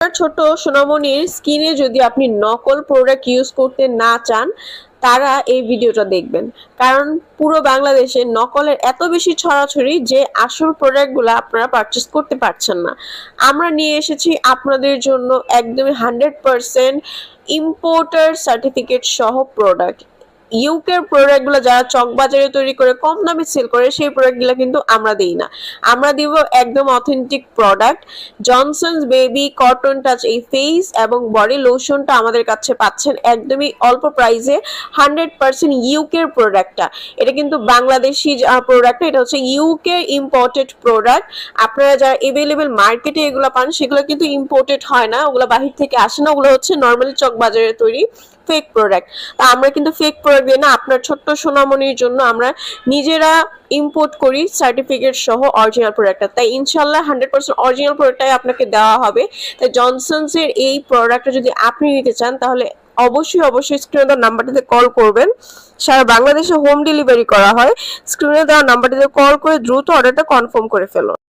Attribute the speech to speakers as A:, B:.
A: ছোট সোনামণির স্কিনে যদি আপনি নকল প্রোডাক্ট ইউজ করতে না চান, তারা এই ভিডিওটা দেখবেন। কারণ পুরো বাংলাদেশে নকলের এত বেশি ছড়াছড়ি যে আসল প্রোডাক্টগুলো আপনারা পারচেস করতে পারছেন না। আমরা নিয়ে এসেছি আপনাদের জন্য একদমই 100% ইম্পোর্টার সার্টিফিকেট সহ প্রোডাক্ট। ইউকের প্রোডাক্টগুলো যারা চকবাজারে তৈরি করে কম দামে সেল করে সেই প্রোডাক্টগুলো কিন্তু আমরা দিই না। আমরা দিব একদম authentic product. Johnson's baby cotton touch এই ফেস এবং বডি লোশনটা আমাদের কাছে পাচ্ছেন একদমই অল্প প্রাইসে। 100% ইউকের প্রোডাক্টটা, এটা কিন্তু বাংলাদেশি প্রোডাক্ট, এটা হচ্ছে ইউকে ইম্পোর্টেড প্রোডাক্ট। আপনারা যারা এভেলেবেল মার্কেটে এগুলো পান সেগুলো কিন্তু ইম্পোর্টেড হয় না, ওগুলো বাহির থেকে আসে না, ওগুলো হচ্ছে নর্মালি চকবাজারে তৈরি ফেক প্রোডাক্ট। তা আমরা কিন্তু ফেক প্রোডাক্ট দিই না, আপনার ছোট্ট সোনামণির জন্য আমরা নিজেরা ইম্পোর্ট করি সার্টিফিকেট সহ অরিজিনাল প্রোডাক্টটা। তাই ইনশাল্লাহ 100% অরিজিনাল প্রোডাক্টটাই আপনাকে দেওয়া হবে। তাই জনসনস এর এই প্রোডাক্টটা যদি আপনি নিতে চান তাহলে অবশ্যই স্ক্রিনে দেওয়া নাম্বারটিতে কল করবেন। সারা বাংলাদেশে হোম ডেলিভারি করা হয়। স্ক্রিনে দেওয়া নাম্বারটিতে কল করে দ্রুত অর্ডারটা কনফার্ম করে ফেলুন।